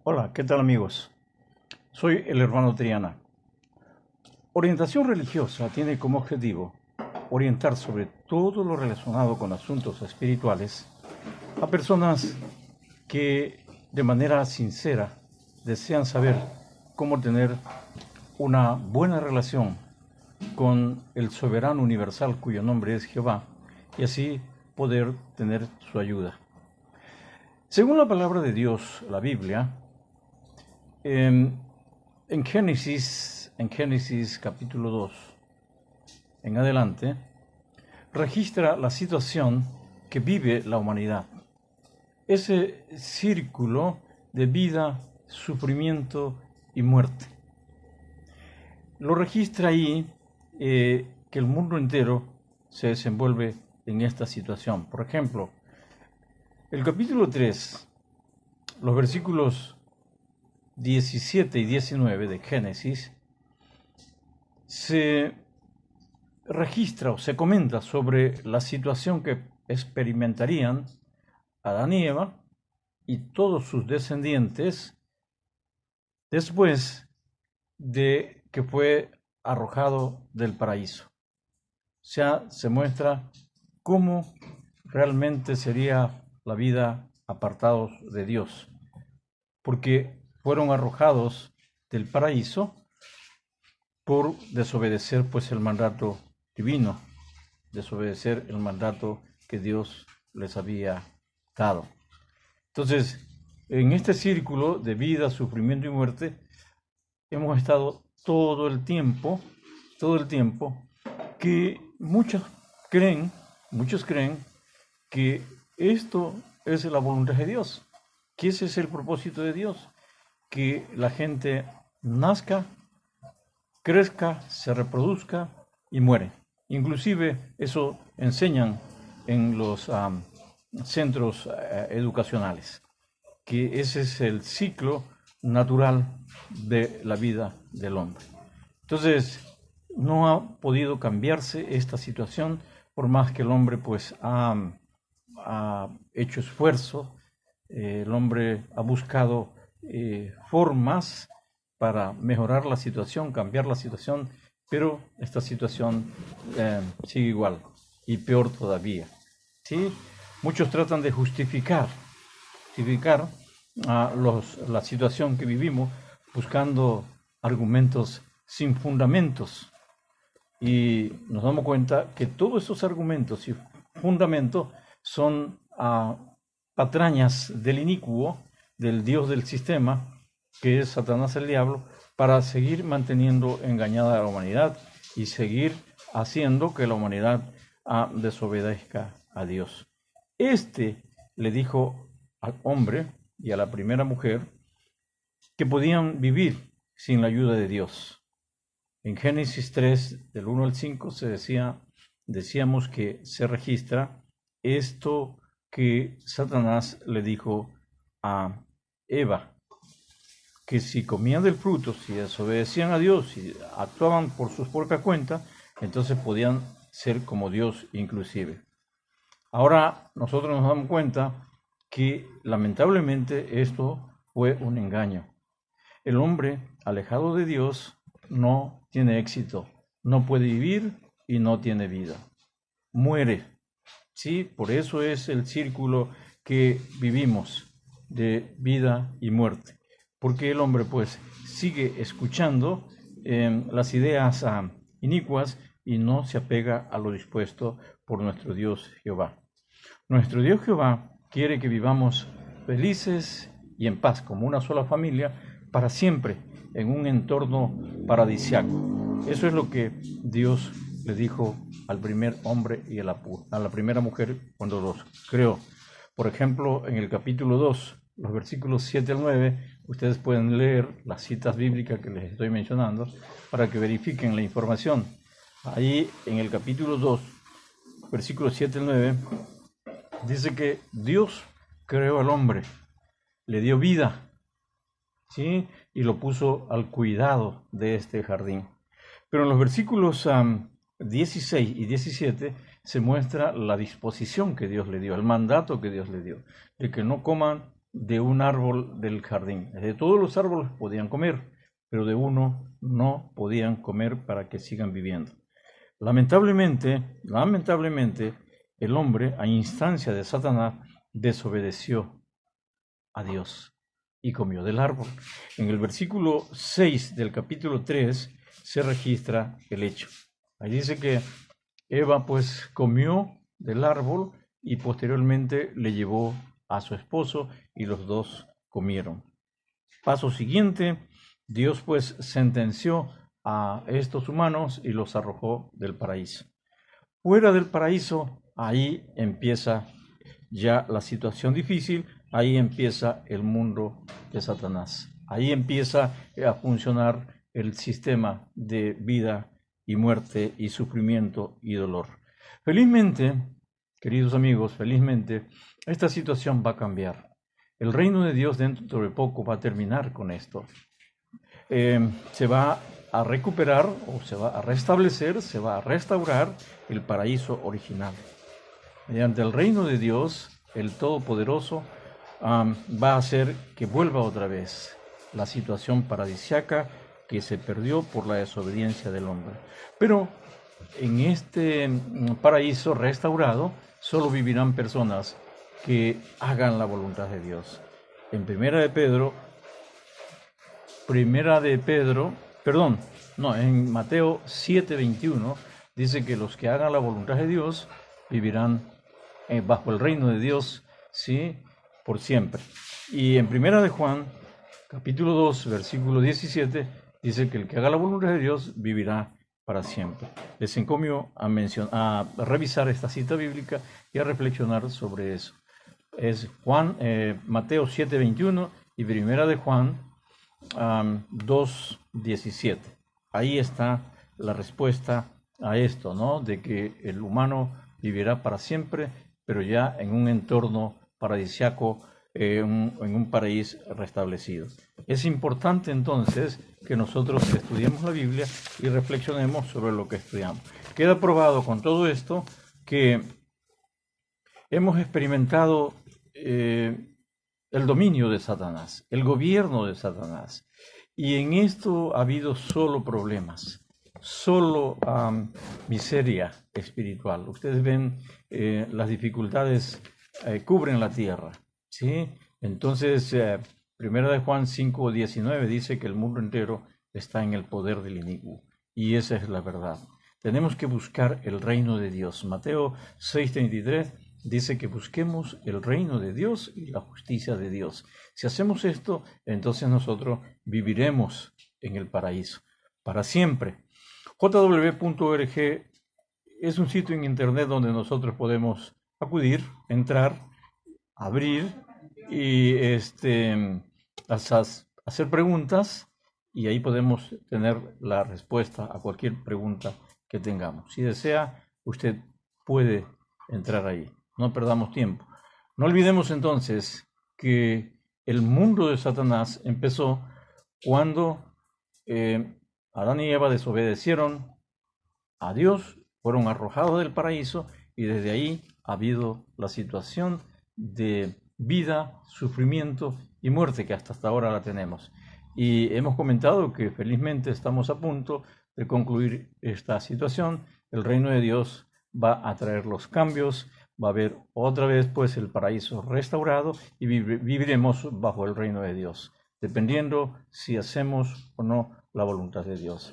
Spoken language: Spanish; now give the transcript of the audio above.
Hola, ¿qué tal amigos? Soy el hermano Triana. Orientación religiosa tiene como objetivo orientar sobre todo lo relacionado con asuntos espirituales a personas que de manera sincera desean saber cómo tener una buena relación con el soberano universal cuyo nombre es Jehová y así poder tener su ayuda. Según la palabra de Dios, la Biblia, en Génesis capítulo 2 en adelante, registra la situación que vive la humanidad. Ese círculo de vida, sufrimiento y muerte. Lo registra ahí que el mundo entero se desenvuelve en esta situación. Por ejemplo, el capítulo 3, los versículos 17 y 19 de Génesis, se registra o se comenta sobre la situación que experimentarían Adán y Eva y todos sus descendientes después de que fue arrojado del paraíso. O sea, se muestra cómo realmente sería la vida apartados de Dios, porque fueron arrojados del paraíso por desobedecer pues el mandato divino, desobedecer el mandato que Dios les había dado. Entonces, en este círculo de vida, sufrimiento y muerte, hemos estado todo el tiempo que muchos creen que esto es la voluntad de Dios, que ese es el propósito de Dios, que la gente nazca, crezca, se reproduzca y muere. Inclusive eso enseñan en los centros educacionales, que ese es el ciclo natural de la vida del hombre. Entonces, no ha podido cambiarse esta situación por más que el hombre pues ha hecho esfuerzo, el hombre ha buscado formas para mejorar la situación, cambiar la situación, pero esta situación sigue igual y peor todavía. ¿Sí? Muchos tratan de justificar la situación que vivimos buscando argumentos sin fundamentos. Y nos damos cuenta que todos esos argumentos y fundamentos son patrañas del inicuo, del Dios del sistema, que es Satanás el diablo, para seguir manteniendo engañada a la humanidad y seguir haciendo que la humanidad desobedezca a Dios. Este le dijo al hombre y a la primera mujer que podían vivir sin la ayuda de Dios. En Génesis 3, del 1 al 5, decíamos que se registra esto que Satanás le dijo a Eva, que si comían del fruto, si desobedecían a Dios, si actuaban por sus propias cuentas, entonces podían ser como Dios inclusive. Ahora nosotros nos damos cuenta que lamentablemente esto fue un engaño. El hombre alejado de Dios no tiene éxito, no puede vivir y no tiene vida. Muere. Sí, por eso es el círculo que vivimos de vida y muerte. Porque el hombre pues sigue escuchando las ideas inicuas y no se apega a lo dispuesto por nuestro Dios Jehová. Nuestro Dios Jehová quiere que vivamos felices y en paz como una sola familia para siempre en un entorno paradisiaco. Eso es lo que Dios le dijo al primer hombre y a la primera mujer cuando los creó. Por ejemplo, en el capítulo 2, los versículos 7 al 9, ustedes pueden leer las citas bíblicas que les estoy mencionando para que verifiquen la información. Ahí en el capítulo 2, versículos 7 al 9, dice que Dios creó al hombre, le dio vida, ¿sí? Y lo puso al cuidado de este jardín. Pero en los versículos 16 y 17 se muestra la disposición que Dios le dio, el mandato que Dios le dio, de que no coman de un árbol del jardín. De todos los árboles podían comer, pero de uno no podían comer para que sigan viviendo. Lamentablemente, el hombre, a instancia de Satanás, desobedeció a Dios y comió del árbol. En el versículo 6 del capítulo 3 se registra el hecho. Ahí dice que Eva pues comió del árbol y posteriormente le llevó a su esposo y los dos comieron. Paso siguiente, Dios pues sentenció a estos humanos y los arrojó del paraíso. Fuera del paraíso, ahí empieza ya la situación difícil, ahí empieza el mundo de Satanás. Ahí empieza a funcionar el sistema de vida y muerte y sufrimiento y dolor. Felizmente, queridos amigos, felizmente, esta situación va a cambiar. El reino de Dios dentro de poco va a terminar con esto. Se va a recuperar o se va a restablecer, se va a restaurar el paraíso original. Mediante el reino de Dios, el Todopoderoso va a hacer que vuelva otra vez la situación paradisíaca que se perdió por la desobediencia del hombre. Pero en este paraíso restaurado solo vivirán personas que hagan la voluntad de Dios. En en Mateo 7:21 dice que los que hagan la voluntad de Dios vivirán bajo el reino de Dios, ¿sí?, por siempre. Y en Primera de Juan, capítulo 2, versículo 17, dice que el que haga la voluntad de Dios vivirá para siempre. Les encomio a revisar esta cita bíblica y a reflexionar sobre eso. Es Mateo 7:21 y Primera de Juan 2:17. Ahí está la respuesta a esto, ¿no? De que el humano vivirá para siempre, pero ya en un entorno paradisíaco, en un paraíso restablecido. Es importante entonces que nosotros estudiemos la Biblia y reflexionemos sobre lo que estudiamos. Queda probado con todo esto que hemos experimentado el dominio de Satanás, el gobierno de Satanás, y en esto ha habido solo problemas, solo miseria espiritual. Ustedes ven las dificultades cubren la tierra, ¿sí? Entonces, Primera de Juan 5:19 dice que el mundo entero está en el poder del inicuo, y esa es la verdad. Tenemos que buscar el reino de Dios. Mateo 6:33 dice que busquemos el reino de Dios y la justicia de Dios. Si hacemos esto, entonces nosotros viviremos en el paraíso para siempre. jw.org es un sitio en internet donde nosotros podemos acudir, entrar, abrir y hacer preguntas, y ahí podemos tener la respuesta a cualquier pregunta que tengamos. Si desea, usted puede entrar ahí. No perdamos tiempo. No olvidemos entonces que el mundo de Satanás empezó cuando Adán y Eva desobedecieron a Dios, fueron arrojados del paraíso, y desde ahí ha habido la situación de vida, sufrimiento y muerte que hasta ahora la tenemos. Y hemos comentado que felizmente estamos a punto de concluir esta situación. El reino de Dios va a traer los cambios, va a haber otra vez pues el paraíso restaurado y viviremos bajo el reino de Dios, dependiendo si hacemos o no la voluntad de Dios.